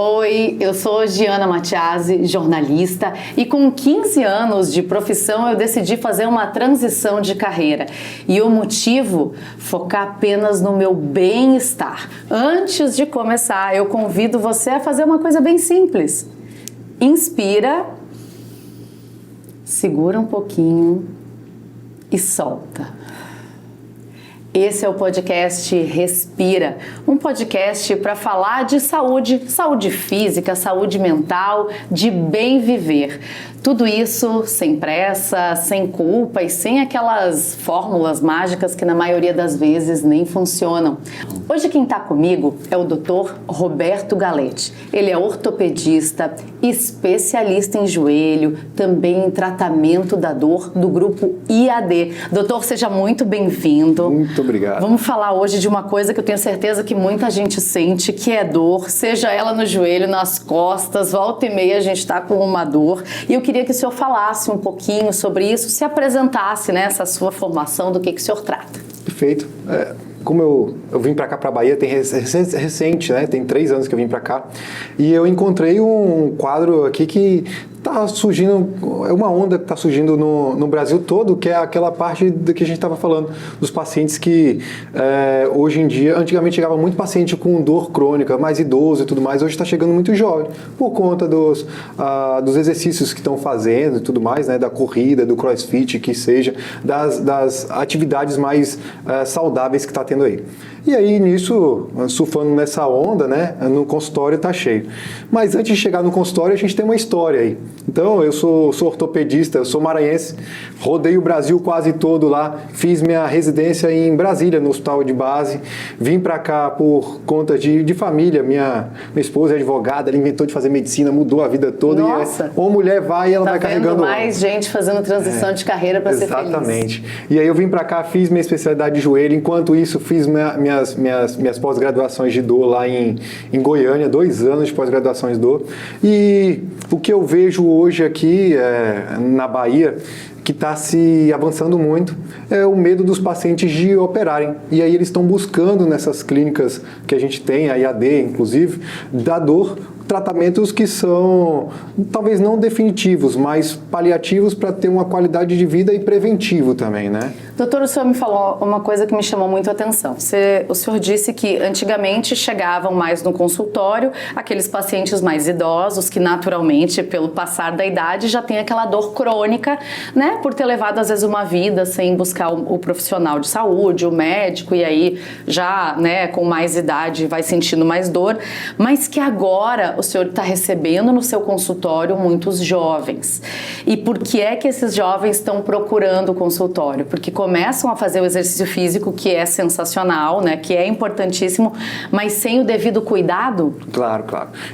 Oi, eu sou Giana Matiasi, jornalista, e com 15 anos de profissão eu decidi fazer uma transição de carreira. E o motivo? Focar apenas no meu bem-estar. Antes de começar, eu convido você a fazer uma coisa bem simples. Inspira, segura um pouquinho e solta. Esse é o podcast Respira, um podcast para falar de saúde física, saúde mental, de bem viver. Tudo isso sem pressa, sem culpa e sem aquelas fórmulas mágicas que na maioria das vezes nem funcionam. Hoje quem está comigo é o Dr. Roberto Galletti. Ele é ortopedista, especialista em joelho, também em tratamento da dor do grupo IAD. Doutor, seja muito bem-vindo. Muito obrigado. Vamos falar hoje de uma coisa que eu tenho certeza que muita gente sente, que é dor, seja ela no joelho, nas costas, volta e meia a gente está com uma dor. E eu queria que o senhor falasse um pouquinho sobre isso, se apresentasse, né, essa sua formação, do que o senhor trata. Perfeito. Como eu vim para cá, para Bahia, tem recente, né? Tem 3 anos que eu vim para cá, e eu encontrei um quadro aqui que está surgindo, é uma onda que está surgindo no Brasil todo, que é aquela parte do que a gente estava falando, dos pacientes que hoje em dia, antigamente chegava muito paciente com dor crônica, mais idoso e tudo mais, hoje está chegando muito jovem, por conta dos exercícios que estão fazendo e tudo mais, né? Da corrida, do crossfit, que seja, das atividades mais saudáveis que está tendo aí. E aí, nisso, surfando nessa onda, né, no consultório tá cheio. Mas antes de chegar no consultório, a gente tem uma história aí. Então, eu sou ortopedista, eu sou maranhense, rodei o Brasil quase todo lá, fiz minha residência em Brasília, no hospital de base, vim para cá por conta de família, minha esposa é advogada, ela inventou de fazer medicina, mudou a vida toda. Nossa! E uma mulher vai e ela vai carregando... mais gente fazendo transição de carreira para ser feliz. Exatamente. E aí eu vim para cá, fiz minha especialidade de joelho, enquanto isso fiz minhas pós-graduações de dor lá em Goiânia, 2 anos de pós-graduações de dor. E o que eu vejo hoje aqui na Bahia, que está se avançando muito, é o medo dos pacientes de operarem. E aí eles estão buscando nessas clínicas que a gente tem, a IAD inclusive, da dor, tratamentos que são, talvez não definitivos, mas paliativos para ter uma qualidade de vida e preventivo também, né? Doutor, o senhor me falou uma coisa que me chamou muito a atenção. O senhor disse que antigamente chegavam mais no consultório aqueles pacientes mais idosos que naturalmente, pelo passar da idade, já tem aquela dor crônica, né? Por ter levado às vezes uma vida sem buscar o profissional de saúde, o médico, e aí já, né, com mais idade vai sentindo mais dor, mas que agora o senhor está recebendo no seu consultório muitos jovens. E por que é que esses jovens estão procurando o consultório? Porque começam a fazer o exercício físico, que é sensacional, né? Que é importantíssimo, mas sem o devido cuidado? Claro.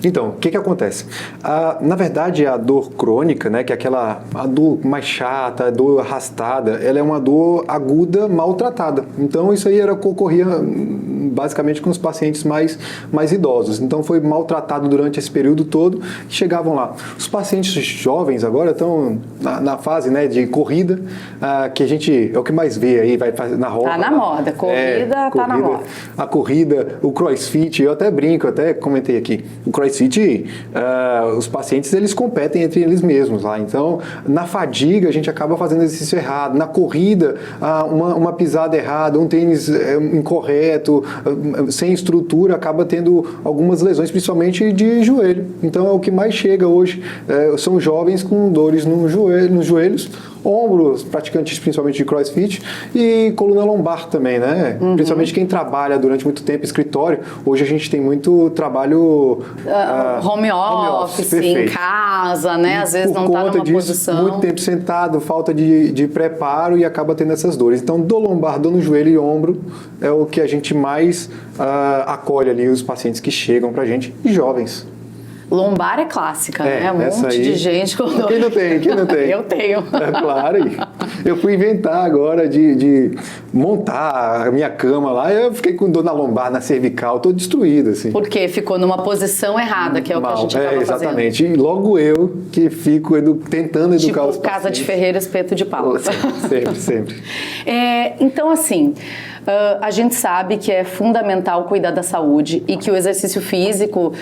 Então, o que acontece? Na verdade, a dor crônica, né, que é a dor mais chata, a dor arrastada, ela é uma dor aguda, maltratada. Então, isso aí ocorria basicamente com os pacientes mais idosos. Então, foi maltratado durante esse período todo, chegavam lá. Os pacientes jovens agora estão na fase, né, de corrida, que a gente, é o que mais vê aí, vai fazer na roda. Tá na moda, corrida tá na moda. A corrida, o crossfit, eu até brinco, até comentei aqui, o crossfit, os pacientes, eles competem entre eles mesmos lá. Então, na fadiga, a gente acaba fazendo exercício errado. Na corrida, uma pisada errada, um tênis incorreto, sem estrutura, acaba tendo algumas lesões, principalmente de joelho. Então é o que mais chega hoje, são jovens com dores nos joelhos, ombros, praticantes principalmente de crossfit, e coluna lombar também, né? Uhum. Principalmente quem trabalha durante muito tempo em escritório. Hoje a gente tem muito trabalho home office, em casa, né? Às vezes não está numa posição. Muito tempo sentado, falta de preparo, e acaba tendo essas dores. Então, dor lombar, dor no joelho e ombro é o que a gente mais acolhe ali, os pacientes que chegam pra gente, e jovens. Lombar é clássica, né? Um monte de gente com dor. Quem não tem? Eu tenho. Claro. Eu fui inventar agora de montar a minha cama lá, eu fiquei com dor na lombar, na cervical, tô destruído, assim. Porque ficou nnuma posição errada, que é o que a gente acaba exatamente. fazendo. E logo eu que fico tentando educar os pacientes. Casa de ferreiro, espeto de pau. Sempre. Então, assim, A gente sabe que é fundamental cuidar da saúde e que o exercício físico,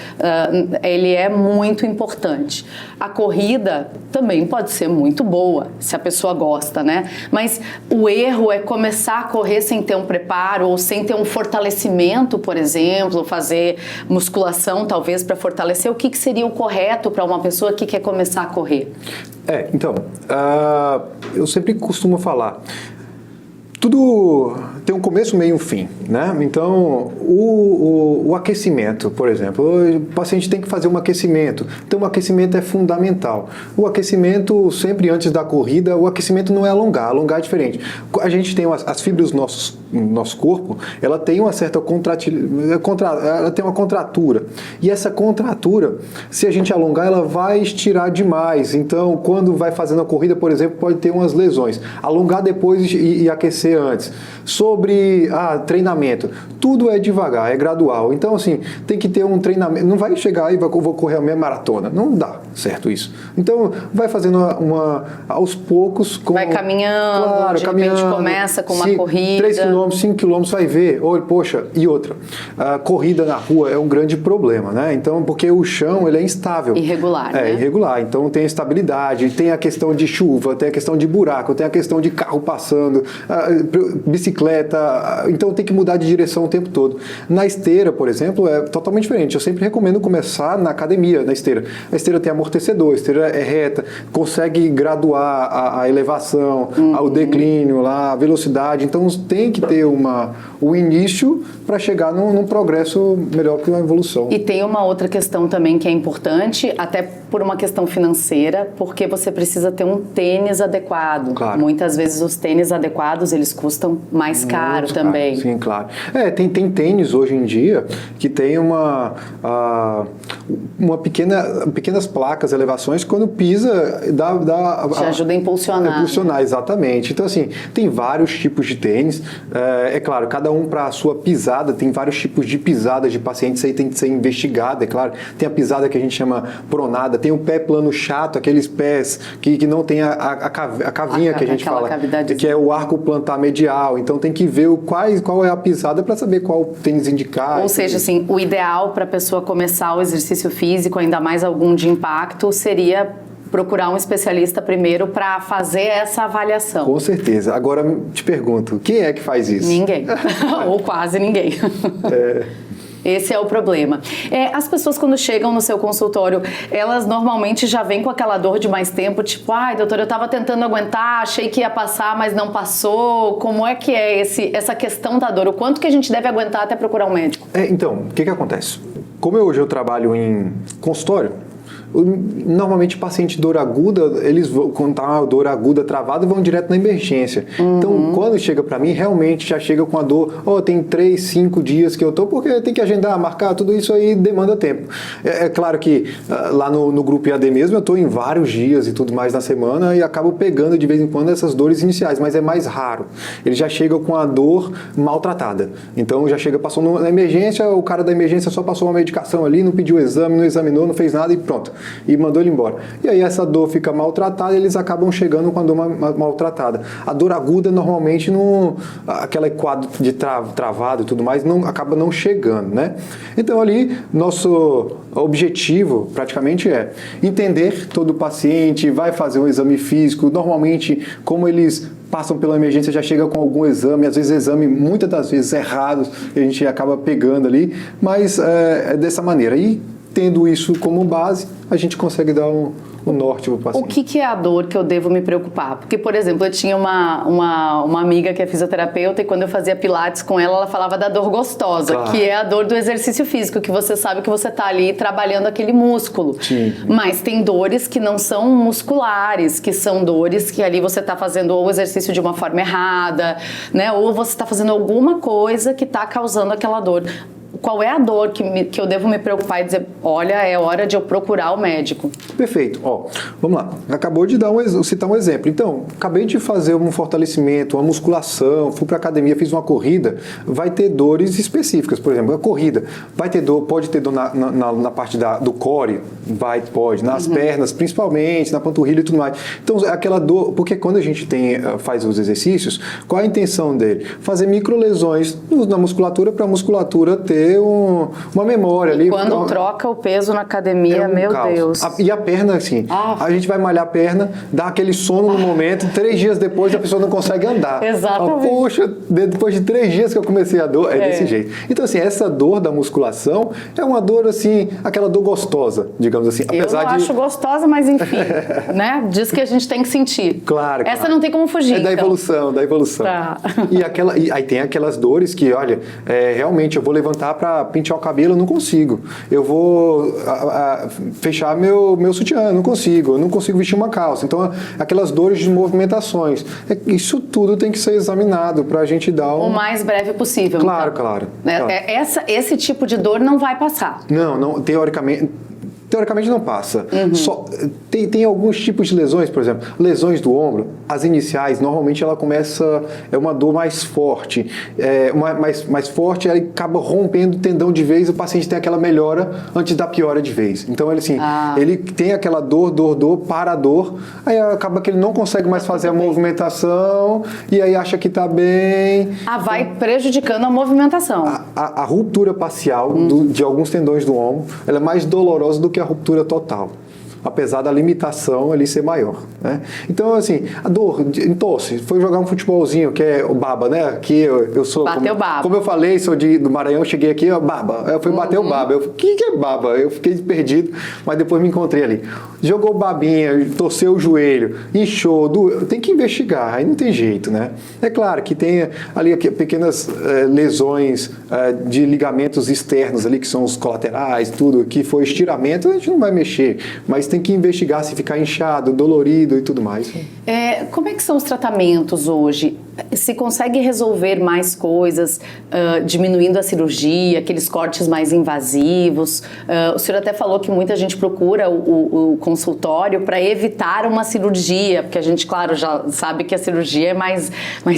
ele é muito importante. A corrida também pode ser muito boa, se a pessoa gosta, né? Mas o erro é começar a correr sem ter um preparo ou sem ter um fortalecimento, por exemplo, fazer musculação talvez para fortalecer. O que seria o correto para uma pessoa que quer começar a correr? Então, eu sempre costumo falar, tudo tem um começo, meio e um fim, né? Então, o aquecimento, por exemplo, o paciente tem que fazer um aquecimento. Então, o aquecimento é fundamental. O aquecimento, sempre antes da corrida, o aquecimento não é alongar é diferente. A gente tem as fibras do nosso corpo, ela tem uma certa ela tem uma contratura. E essa contratura, se a gente alongar, ela vai estirar demais. Então, quando vai fazendo a corrida, por exemplo, pode ter umas lesões. Alongar depois e aquecer antes. Sobre treinamento, tudo é devagar, é gradual. Então, assim, tem que ter um treinamento. Não vai chegar e vou correr a minha maratona. Não dá certo isso. Então, vai fazendo aos poucos. Vai caminhando, claro, de repente começa com uma corrida. 3 km, 5 km, vai ver. Poxa, e outra. A corrida na rua é um grande problema, né? Então, porque o chão, ele é instável. Irregular, né? É, irregular. Então, tem a estabilidade, tem a questão de chuva, tem a questão de buraco, tem a questão de carro passando, bicicleta, então tem que mudar de direção o tempo todo. Na esteira, por exemplo, é totalmente diferente. Eu sempre recomendo começar na academia, na esteira. A esteira tem amortecedor, a esteira é reta, consegue graduar a elevação, o declínio, a velocidade. Então tem que ter o início para chegar num progresso melhor que uma evolução. E tem uma outra questão também que é importante, até por uma questão financeira, porque você precisa ter um tênis adequado. Claro. Muitas vezes os tênis adequados, eles custam mais caro também. Sim, claro. Tem tênis hoje em dia que tem pequenas placas, elevações, quando pisa, te ajuda a impulsionar. Impulsionar, exatamente. Então, assim, tem vários tipos de tênis. É claro, cada um para a sua pisada, tem vários tipos de pisadas de pacientes, isso aí tem que ser investigado, é claro. Tem a pisada que a gente chama pronada, tem o pé plano chato, aqueles pés que não tem a cavinha que a gente fala, que é o arco plantar medial. Então tem que ver qual é a pisada para saber qual tênis indicar. Ou seja, assim, o ideal para a pessoa começar o exercício físico, ainda mais algum de impacto, seria procurar um especialista primeiro para fazer essa avaliação. Com certeza. Agora te pergunto, quem é que faz isso? Ninguém. Ou quase ninguém. Esse é o problema. As pessoas, quando chegam no seu consultório, elas normalmente já vêm com aquela dor de mais tempo, tipo, ai, doutor, eu estava tentando aguentar, achei que ia passar, mas não passou. Como é que é essa questão da dor? O quanto que a gente deve aguentar até procurar um médico? Então, o que acontece? Como hoje eu trabalho em consultório, normalmente paciente dor aguda, eles vão, quando tá uma dor aguda travada, vão direto na emergência. Então, quando chega para mim, realmente já chega com a dor, tem 3, 5 dias que eu tô, porque tem que agendar, marcar, tudo isso aí demanda tempo. É claro que lá no grupo IAD mesmo, eu tô em vários dias e tudo mais na semana e acabo pegando de vez em quando essas dores iniciais, mas é mais raro. Ele já chega com a dor maltratada. Então, já chega, passou na emergência, o cara da emergência só passou uma medicação ali, não pediu exame, não examinou, não fez nada e pronto. E mandou ele embora. E aí essa dor fica maltratada e eles acabam chegando com a dor maltratada. A dor aguda normalmente aquele quadro de travado e tudo mais acaba não chegando, né? Então ali nosso objetivo praticamente é entender todo o paciente, vai fazer um exame físico, normalmente como eles passam pela emergência, já chega com algum exame, às vezes exame, muitas das vezes errados, que a gente acaba pegando ali, mas é dessa maneira. E tendo isso como base, a gente consegue dar um norte para o paciente. O que é a dor que eu devo me preocupar? Porque, por exemplo, eu tinha uma amiga que é fisioterapeuta e quando eu fazia pilates com ela, ela falava da dor gostosa, claro, que é a dor do exercício físico, que você sabe que você está ali trabalhando aquele músculo. Sim. Mas tem dores que não são musculares, que são dores que ali você está fazendo ou o exercício de uma forma errada, né? Ou você está fazendo alguma coisa que está causando aquela dor. qual é a dor que eu devo me preocupar e dizer, olha, é hora de eu procurar o médico? Perfeito. Ó, vamos lá. Acabou de citar um exemplo. Então, acabei de fazer um fortalecimento, uma musculação, fui para academia, fiz uma corrida, vai ter dores específicas. Por exemplo, a corrida vai ter dor, pode ter dor na parte do core, pode, nas pernas, principalmente, na panturrilha e tudo mais. Então, aquela dor, porque quando a gente faz os exercícios, qual é a intenção dele? Fazer microlesões na musculatura para a musculatura ter uma memória ali. Quando troca o peso na academia, meu caos. Deus. E a perna, assim, a gente vai malhar a perna, dá aquele sono no momento, 3 dias depois a pessoa não consegue andar. Exatamente. Poxa, depois de 3 dias que eu comecei a dor, é desse jeito. Então, assim, essa dor da musculação é uma dor, assim, aquela dor gostosa, digamos assim. Apesar eu não acho gostosa, mas enfim, né? Diz que a gente tem que sentir. Claro. Essa não tem como fugir. É da evolução, da evolução. Tá. E aí tem aquelas dores que, olha, realmente eu vou levantar para pentear o cabelo, eu não consigo. Eu vou fechar meu sutiã, eu não consigo vestir uma calça. Então, aquelas dores de movimentações. Isso tudo tem que ser examinado para a gente dar o mais breve possível. Claro, então. claro. Esse tipo de dor não vai passar. Não, teoricamente não passa. Só, tem alguns tipos de lesões, por exemplo, lesões do ombro, as iniciais, normalmente ela começa, é uma dor mais forte, mais forte, ela acaba rompendo o tendão de vez, o paciente tem aquela melhora antes da piora de vez. Então, ele tem aquela dor, para a dor, aí acaba que ele não consegue mais fazer a movimentação, e aí acha que está bem. Vai prejudicando a movimentação. A ruptura parcial de alguns tendões do ombro, ela é mais dolorosa do que a ruptura total, apesar da limitação ali ser maior, né? Então, assim, a dor, tosse, foi jogar um futebolzinho, que é o baba, né? Aqui eu sou... Bateu baba. Como eu falei, sou do Maranhão, cheguei aqui, baba. Eu fui bater o baba. O que é baba? Eu fiquei perdido, mas depois me encontrei ali. Jogou babinha, torceu o joelho, inchou, tem que investigar, aí não tem jeito, né? É claro que tem ali pequenas lesões de ligamentos externos ali, que são os colaterais, tudo, que foi estiramento, a gente não vai mexer, mas tem que investigar se ficar inchado, dolorido e tudo mais. Como é que são os tratamentos hoje? Se consegue resolver mais coisas, diminuindo a cirurgia, aqueles cortes mais invasivos? O senhor até falou que muita gente procura o consultório para evitar uma cirurgia, porque a gente, claro, já sabe que a cirurgia é mais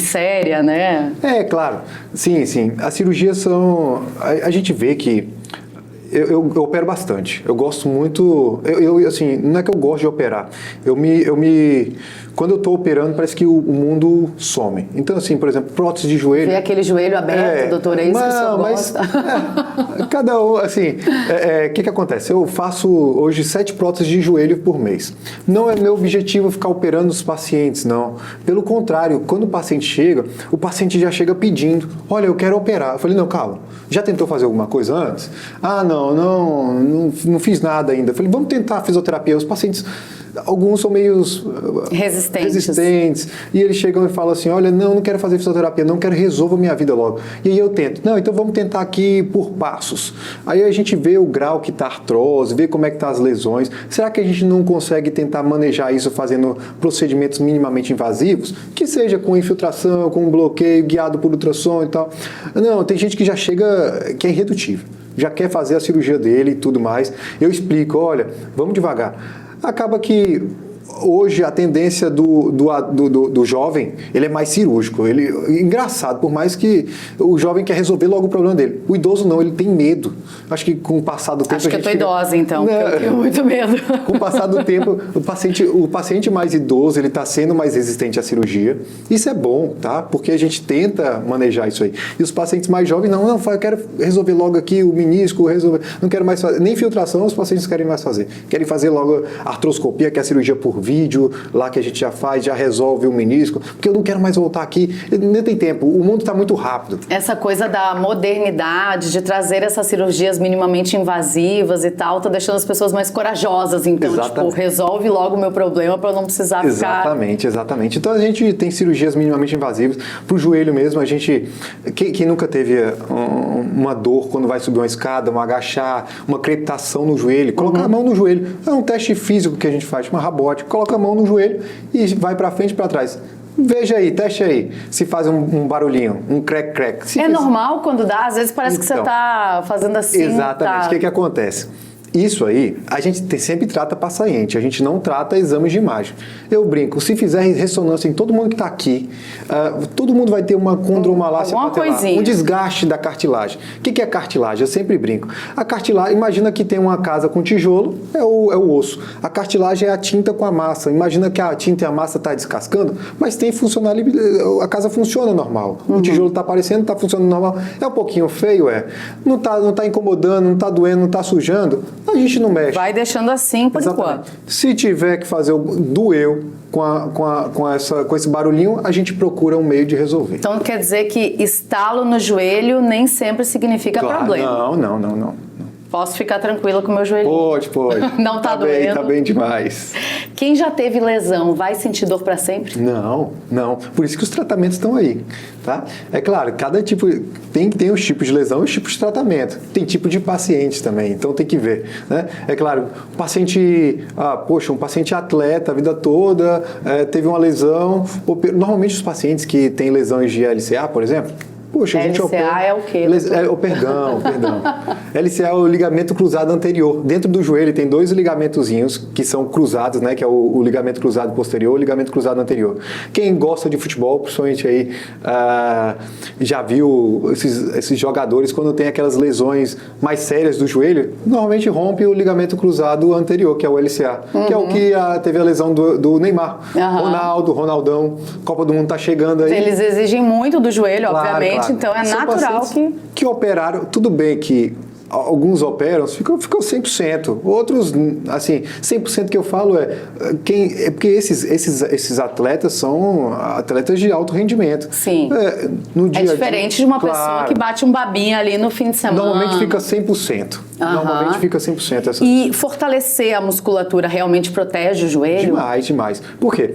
séria, né? Claro. Sim. As cirurgias são... A gente vê que eu opero bastante. Eu gosto muito... assim, não é que eu gosto de operar. Quando eu estou operando, parece que o mundo some. Então, assim, por exemplo, prótese de joelho... Vê aquele joelho aberto, doutor, é isso que o senhor gosta? Cada um, assim... O que acontece? Eu faço hoje 7 próteses de joelho por mês. Não é meu objetivo ficar operando os pacientes, não. Pelo contrário, quando o paciente chega, o paciente já chega pedindo, olha, eu quero operar. Eu falei, não, calma, já tentou fazer alguma coisa antes? Não fiz nada ainda. Eu falei, vamos tentar a fisioterapia. Os pacientes... Alguns são meio resistentes. E eles chegam e falam assim, olha, não quero fazer fisioterapia, não quero, resolver a minha vida logo. E aí eu tento. Não, então vamos tentar aqui por passos. Aí a gente vê o grau que está a artrose, vê como é que está as lesões. Será que a gente não consegue tentar manejar isso fazendo procedimentos minimamente invasivos? Que seja com infiltração, com bloqueio, guiado por ultrassom e tal. Não, tem gente que já chega, que é irredutível. Já quer fazer a cirurgia dele e tudo mais. Eu explico, olha, vamos devagar. Acaba que hoje a tendência do jovem, ele é mais cirúrgico. Engraçado, por mais que o jovem quer resolver logo o problema dele. O idoso não, ele tem medo. Acho que com o passar do tempo... Acho que eu tô idosa, então, porque eu tenho muito medo. Com o passar do tempo, o paciente mais idoso, ele está sendo mais resistente à cirurgia. Isso é bom, tá? Porque a gente tenta manejar isso aí. E os pacientes mais jovens, não, eu quero resolver logo aqui o menisco, não quero mais fazer, nem filtração os pacientes querem mais fazer. Querem fazer logo a artroscopia, que é a cirurgia por vídeo, lá que a gente já faz, já resolve o menisco, porque eu não quero mais voltar aqui, nem tem tempo, o mundo está muito rápido. Essa coisa da modernidade, de trazer essas cirurgias minimamente invasivas e tal, tá deixando as pessoas mais corajosas, então, tipo, resolve logo o meu problema para eu não precisar ficar... Exatamente. Então a gente tem cirurgias minimamente invasivas, pro joelho mesmo, a gente, quem nunca teve uma dor quando vai subir uma escada, um agachar, uma crepitação no joelho, colocar a mão no joelho, é um teste físico que a gente faz, uma rabote, coloca a mão no joelho e vai para frente e para trás. Veja aí, teste aí, se faz um barulhinho, um crack. É normal quando dá? Às vezes parece que você tá fazendo assim. Exatamente. Tá... O que acontece? Isso aí, a gente sempre trata paciente, a gente não trata exames de imagem. Eu brinco, se fizer ressonância em todo mundo que está aqui, todo mundo vai ter uma condromalácia patelar, um desgaste da cartilagem. O que é cartilagem? Eu sempre brinco. A cartilagem, imagina que tem uma casa com tijolo, é o osso. A cartilagem é a tinta com a massa. Imagina que a tinta e a massa está descascando, mas tem funcionalidade, a casa funciona normal. O tijolo está aparecendo, está funcionando normal. É um pouquinho feio, não tá incomodando, não está doendo, não está sujando. A gente não mexe. Vai deixando assim por enquanto. Se tiver que fazer doeu com esse barulhinho, a gente procura um meio de resolver. Então quer dizer que estalo no joelho nem sempre significa problema. Não. Posso ficar tranquila com o meu joelho? Pode. Não tá doendo? Bem, tá bem demais. Quem já teve lesão vai sentir dor para sempre? Não. Por isso que os tratamentos estão aí, tá? É claro, cada tipo tem os tipos de lesão e os tipos de tratamento. Tem tipo de pacientes também, então tem que ver, né? É claro, um paciente atleta a vida toda, teve uma lesão. Normalmente os pacientes que têm lesões de LCA, por exemplo, poxa, a gente LCA é o quê? Perdão. LCA é o ligamento cruzado anterior. Dentro do joelho tem dois ligamentozinhos que são cruzados, né? Que é o ligamento cruzado posterior e o ligamento cruzado anterior. Quem gosta de futebol, principalmente aí, já viu esses jogadores, quando tem aquelas lesões mais sérias do joelho, normalmente rompe o ligamento cruzado anterior, que é o LCA, que é o que teve a lesão do Neymar. Ronaldão, Copa do Mundo tá chegando aí. Eles exigem muito do joelho, obviamente. Claro. Então é São natural que operaram, tudo bem que alguns operam, ficam 100%. Outros, assim, 100% que eu falo é porque esses atletas são atletas de alto rendimento. Sim. É diferente de uma pessoa que bate um babinho ali no fim de semana. Normalmente fica 100%. Normalmente fica 100%. E fortalecer a musculatura realmente protege o joelho? Demais. Por quê?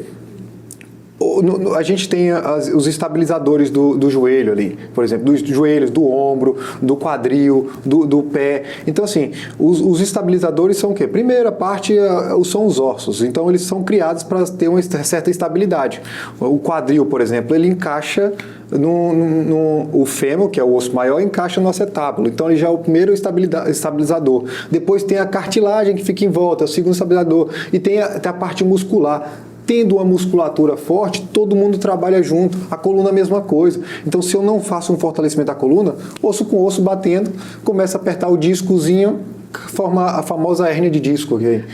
A gente tem os estabilizadores do joelho ali, por exemplo, dos joelhos, do ombro, do quadril, do pé. Então, assim, os estabilizadores são o quê? Primeira parte são os ossos, então eles são criados para ter uma certa estabilidade. O quadril, por exemplo, ele encaixa o fêmur, que é o osso maior, encaixa no acetábulo. Então, ele já é o primeiro estabilizador. Depois tem a cartilagem que fica em volta, é o segundo estabilizador. E tem a parte muscular. Tendo uma musculatura forte, todo mundo trabalha junto. A coluna é a mesma coisa. Então, se eu não faço um fortalecimento da coluna, osso com osso batendo, começa a apertar o discozinho, forma a famosa hérnia de disco. Okay?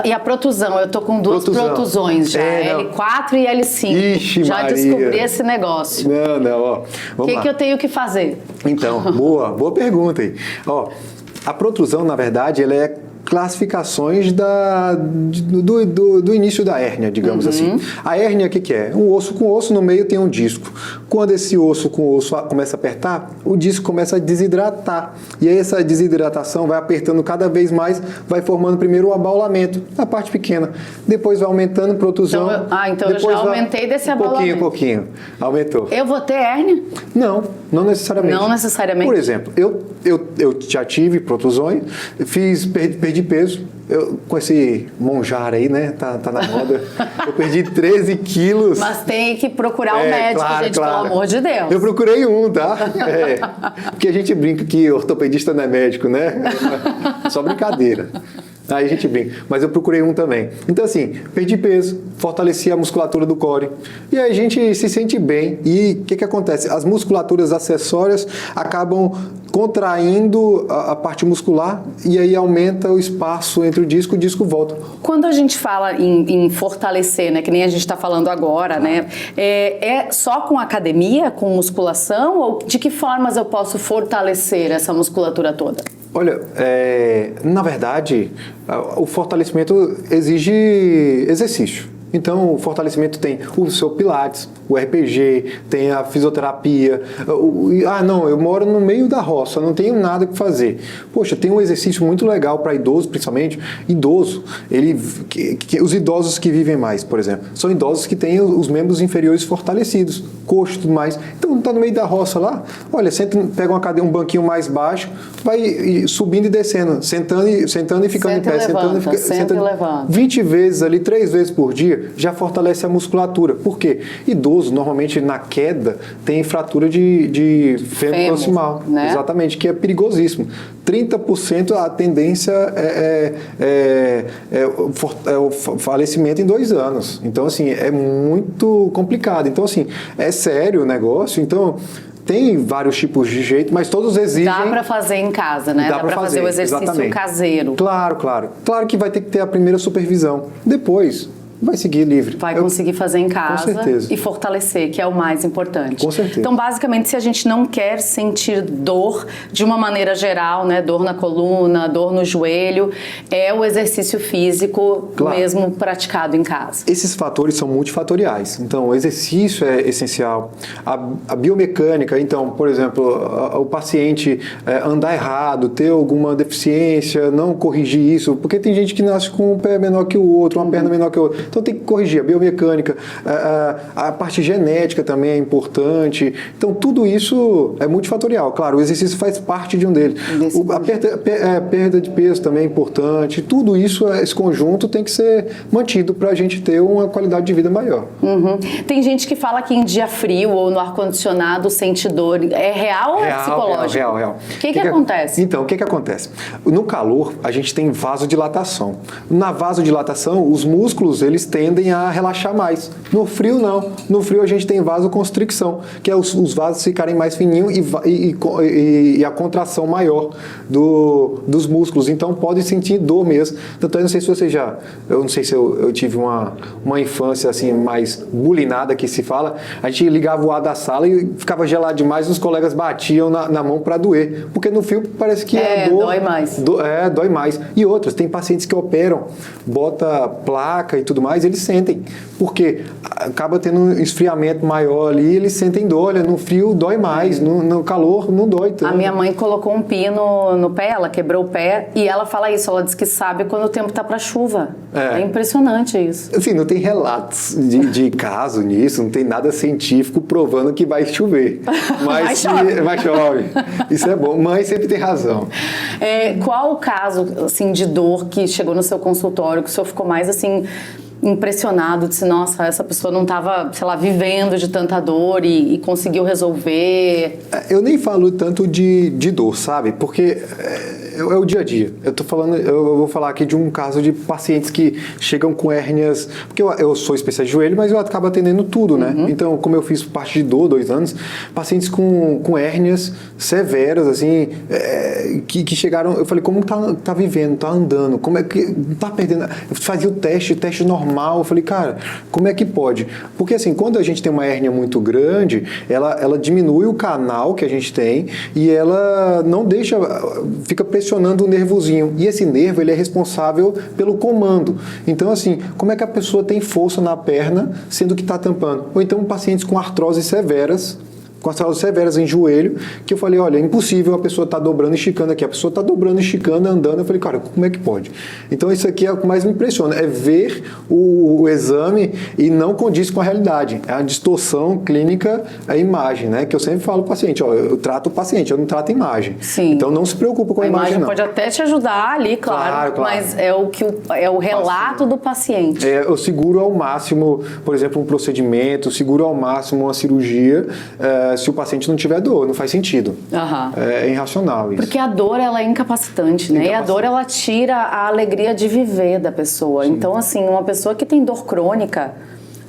E a protusão? Eu tô com duas protusões já, L4 e L5. Ixi, já Maria. descobri esse negócio. Ó. O que eu tenho que fazer? Então, boa pergunta aí. Ó, a protusão, na verdade, ela é classificações do início da hérnia, digamos assim. A hérnia, o que é? Um osso com osso, no meio tem um disco. Quando esse osso com osso começa a apertar, o disco começa a desidratar. E aí essa desidratação vai apertando cada vez mais, vai formando primeiro o abaulamento, a parte pequena. Depois vai aumentando protusão. Então eu já aumentei desse abaulamento. Pouquinho. Aumentou. Eu vou ter hérnia? Não necessariamente. Não necessariamente. Por exemplo, eu já tive protusões, perdi peso, com esse monjar aí, né? Tá na moda. Eu perdi 13 quilos. Mas tem que procurar um médico, gente, pelo amor de Deus. Eu procurei um, tá? Porque a gente brinca que ortopedista não é médico, né? Só brincadeira. Aí a gente brinca. Mas eu procurei um também. Então, assim, perdi peso, fortaleci a musculatura do core. E aí a gente se sente bem. E o que acontece? As musculaturas acessórias acabam contraindo a parte muscular e aí aumenta o espaço entre o disco volta. Quando a gente fala em fortalecer, né, que nem a gente está falando agora, né, é só com academia, com musculação, ou de que formas eu posso fortalecer essa musculatura toda? Olha, na verdade, o fortalecimento exige exercício. Então, o fortalecimento tem o seu pilates, o RPG, tem a fisioterapia. Eu moro no meio da roça, não tenho nada que fazer. Poxa, tem um exercício muito legal para idoso, principalmente. Idoso, os idosos que vivem mais, por exemplo, são idosos que têm os membros inferiores fortalecidos, coxo e tudo mais. Então, tá no meio da roça lá, olha, pega uma cadeira, um banquinho mais baixo, vai subindo e descendo, sentando e ficando em pé. Senta e levanta. 20 vezes ali, 3 vezes por dia. dia, já fortalece a musculatura. Por quê? Idoso, normalmente na queda, tem fratura de fêmur proximal. Né? Exatamente, que é perigosíssimo. 30% a tendência o falecimento em 2 anos. Então, assim, é muito complicado. Então, assim, é sério o negócio. Então, tem vários tipos de jeito, mas todos exigem... Dá para fazer em casa, né? Dá para fazer o exercício exatamente. Caseiro. Claro, claro. Claro que vai ter que ter a primeira supervisão. Depois... vai seguir livre. Vai conseguir fazer em casa e fortalecer, que é o mais importante. Com certeza. Então, basicamente, se a gente não quer sentir dor de uma maneira geral, né, dor na coluna, dor no joelho, é o exercício físico mesmo praticado em casa. Esses fatores são multifatoriais. Então, o exercício é essencial. A biomecânica, então, por exemplo, o paciente andar errado, ter alguma deficiência, não corrigir isso, porque tem gente que nasce com um pé menor que o outro, uma perna menor que o outro. Então tem que corrigir a biomecânica, a parte genética também é importante. Então tudo isso é multifatorial. Claro, o exercício faz parte de um deles. A perda de peso também é importante. Tudo isso, esse conjunto tem que ser mantido para a gente ter uma qualidade de vida maior. Uhum. Tem gente que fala que em dia frio ou no ar-condicionado sente dor. É real ou é psicológico? Real. O que acontece? Então, o que acontece? No calor, a gente tem vasodilatação. Na vasodilatação, os músculos, eles tendem a relaxar mais. No frio, não. No frio, a gente tem vasoconstricção, que é os vasos ficarem mais fininhos e a contração maior dos músculos. Então, pode sentir dor mesmo. Tanto eu não sei se você eu não sei se eu tive uma infância assim, mais bulinada, que se fala. A gente ligava o ar da sala e ficava gelado demais, os colegas batiam na mão para doer. Porque no frio parece que a dor... dói mais. Dói mais. E outras, tem pacientes que operam, bota placa e tudo mais, eles sentem, porque acaba tendo um esfriamento maior ali, eles sentem dor. Olha, no frio dói mais, no calor não dói tanto. A minha mãe colocou um pino no pé, ela quebrou o pé, e ela fala isso, ela diz que sabe quando o tempo tá para chuva. É impressionante isso. Assim, não tem relatos de caso nisso, não tem nada científico provando que vai chover. Mas chove. Isso é bom. Mãe sempre tem razão. Qual o caso, assim, de dor que chegou no seu consultório, que o senhor ficou mais, assim, impressionado, disse, nossa, essa pessoa não estava, sei lá, vivendo de tanta dor e conseguiu resolver? Eu nem falo tanto de dor, sabe? Porque é o dia a dia. Eu vou falar aqui de um caso de pacientes que chegam com hérnias, porque eu sou especialista de joelho, mas eu acabo atendendo tudo, né? Então, como eu fiz parte de dor 2 anos, pacientes com hérnias severas, assim, que chegaram, eu falei, como tá vivendo, tá andando, como é que tá perdendo? Eu fazia o teste normal, eu falei, cara, como é que pode? Porque assim, quando a gente tem uma hérnia muito grande, ela diminui o canal que a gente tem e ela não deixa, fica pressionando o nervozinho. E esse nervo, ele é responsável pelo comando. Então, assim, como é que a pessoa tem força na perna, sendo que está tampando? Ou então, pacientes com artroses severas em joelho, que eu falei, olha, é impossível a pessoa estar dobrando e esticando aqui. A pessoa está dobrando, esticando, andando. Eu falei, cara, como é que pode? Então, isso aqui é o que mais me impressiona, é ver o exame e não condiz com a realidade. É a distorção clínica, a imagem, né? Que eu sempre falo para o paciente, ó, eu trato o paciente, eu não trato a imagem. Sim. Então, não se preocupa com a imagem, não. Pode até te ajudar ali, claro. Mas é o relato do paciente. Eu seguro ao máximo, por exemplo, um procedimento, seguro ao máximo uma cirurgia, se o paciente não tiver dor, não faz sentido. É irracional isso. Porque a dor, ela é incapacitante, né? E a dor, ela tira a alegria de viver da pessoa. Sim. Então, assim, uma pessoa que tem dor crônica,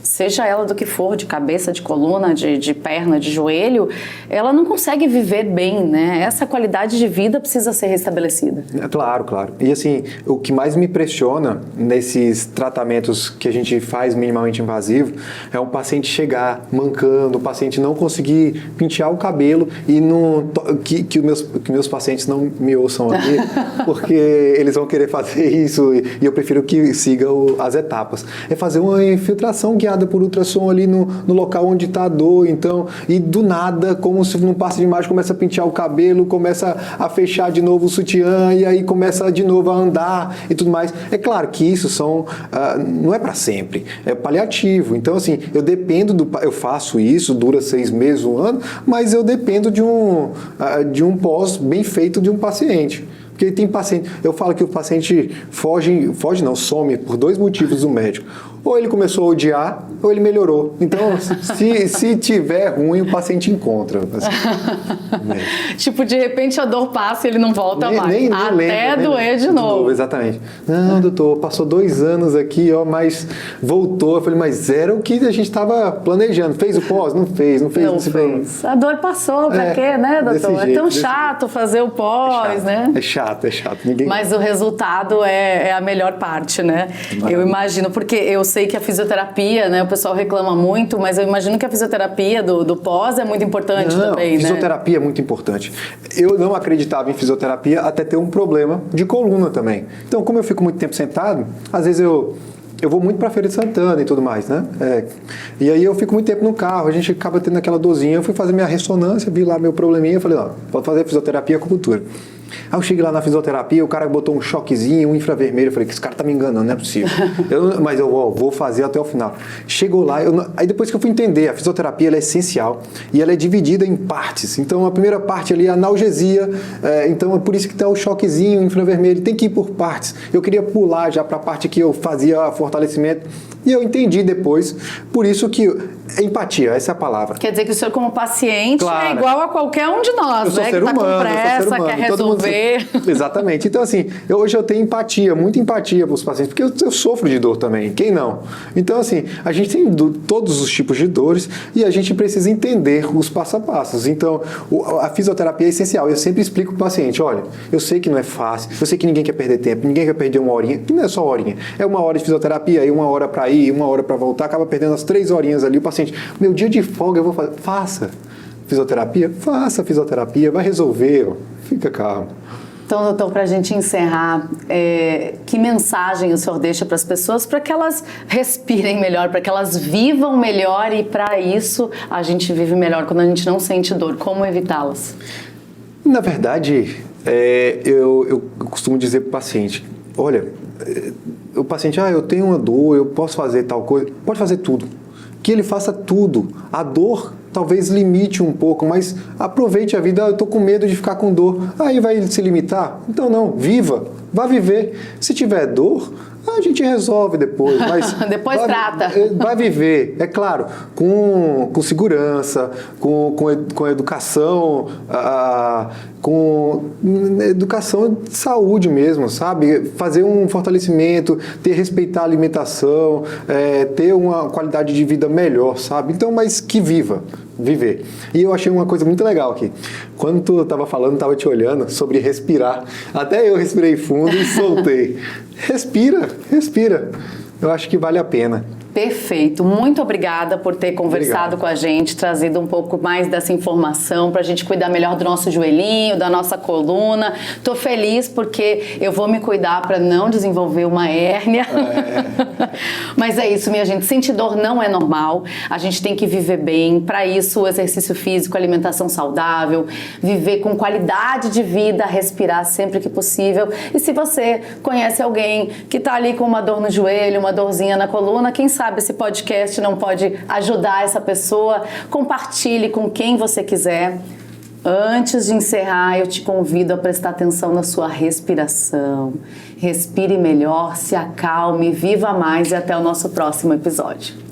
seja ela do que for, de cabeça, de coluna, de perna, de joelho, ela não consegue viver bem, né? Essa qualidade de vida precisa ser restabelecida. Claro. E assim, o que mais me impressiona nesses tratamentos que a gente faz minimamente invasivo é um paciente chegar mancando, o paciente não conseguir pentear o cabelo e que meus pacientes não me ouçam aqui, porque eles vão querer fazer isso e eu prefiro que siga as etapas. É fazer uma infiltração guiada por ultrassom ali no local onde está a dor, então, e do nada, como se num passe de imagem, começa a pentear o cabelo, começa a fechar de novo o sutiã, e aí começa de novo a andar e tudo mais. É claro que isso não é para sempre, é paliativo. Então, assim, eu faço isso, dura 6 meses, 1 ano, mas eu dependo de um pós bem feito de um paciente. Porque tem paciente, eu falo que o paciente some por 2 motivos do médico. ou ele começou a odiar, ou ele melhorou. Então, se tiver ruim, o paciente encontra. Assim. Tipo, de repente a dor passa e ele não volta mais. Nem até lembra, doer de novo. Exatamente. Não, doutor, passou 2 anos aqui, ó, mas voltou. Eu falei, mas era o que a gente estava planejando. Fez o pós? Não fez. Não fez. A dor passou, pra quê, né, doutor? Jeito, é tão chato fazer o pós, né? É chato. Mas o resultado é a melhor parte, né? Maravilha. Eu imagino, porque eu sei que a fisioterapia, né, o pessoal reclama muito, mas eu imagino que a fisioterapia do pós é muito importante também, né? Fisioterapia é muito importante. Eu não acreditava em fisioterapia até ter um problema de coluna também. Então, como eu fico muito tempo sentado, às vezes eu vou muito pra Feira de Santana e tudo mais, né? E aí eu fico muito tempo no carro, a gente acaba tendo aquela dorzinha. Eu fui fazer minha ressonância, vi lá meu probleminha, falei, ó, pode fazer fisioterapia e acupuntura. Aí eu cheguei lá na fisioterapia, o cara botou um choquezinho, um infravermelho. Eu falei, que esse cara tá me enganando, não é possível. Mas eu vou fazer até o final. Chegou lá, aí depois que eu fui entender, a fisioterapia ela é essencial e ela é dividida em partes. Então a primeira parte ali é a analgesia, então é por isso que tá o choquezinho, o infravermelho, tem que ir por partes. Eu queria pular já para a parte que eu fazia fortalecimento e eu entendi depois, por isso que empatia, essa é a palavra. Quer dizer que o senhor como paciente Claro. é igual a qualquer um de nós, né? Que tá com pressa, quer resolver. Exatamente. Então, assim, hoje eu tenho empatia, muita empatia para os pacientes, porque eu sofro de dor também, quem não? Então, assim, a gente tem todos os tipos de dores e a gente precisa entender os passo a passos. Então, a fisioterapia é essencial. Eu sempre explico para o paciente, olha, eu sei que não é fácil, eu sei que ninguém quer perder tempo, ninguém quer perder 1 horinha, que não é só 1 horinha, é 1 hora de fisioterapia, aí 1 hora para ir, 1 hora para voltar, acaba perdendo as 3 horinhas ali, o paciente, meu dia de folga eu vou fazer, faça fisioterapia, vai resolver, ó. Fica calmo. Então, doutor, para a gente encerrar, que mensagem o senhor deixa para as pessoas para que elas respirem melhor, para que elas vivam melhor e para isso a gente vive melhor quando a gente não sente dor? Como evitá-las? Na verdade, eu costumo dizer para o paciente, olha, o paciente, eu tenho uma dor, eu posso fazer tal coisa, pode fazer tudo. Que ele faça tudo. A dor talvez limite um pouco, mas aproveite a vida. Eu estou com medo de ficar com dor. Aí vai se limitar? Então não, viva, vá viver. Se tiver dor, a gente resolve depois. Mas depois trata. Vai viver, é claro, com segurança, com educação, com educação de saúde mesmo, sabe? Fazer um fortalecimento, respeitar a alimentação, ter uma qualidade de vida melhor, sabe? Então, mas que viver. E eu achei uma coisa muito legal aqui. Quando tu estava falando, estava te olhando sobre respirar. Até eu respirei fundo e soltei. Respira. Eu acho que vale a pena. Perfeito. Muito obrigada por ter conversado com a gente, trazido um pouco mais dessa informação para a gente cuidar melhor do nosso joelhinho, da nossa coluna. Estou feliz porque eu vou me cuidar para não desenvolver uma hérnia. Mas é isso, minha gente. Sentir dor não é normal. A gente tem que viver bem. Para isso, o exercício físico, alimentação saudável, viver com qualidade de vida, respirar sempre que possível. E se você conhece alguém que está ali com uma dor no joelho, uma dorzinha na coluna, quem sabe esse podcast não pode ajudar essa pessoa, compartilhe com quem você quiser. Antes de encerrar, eu te convido a prestar atenção na sua respiração. Respire melhor, se acalme, viva mais e até o nosso próximo episódio.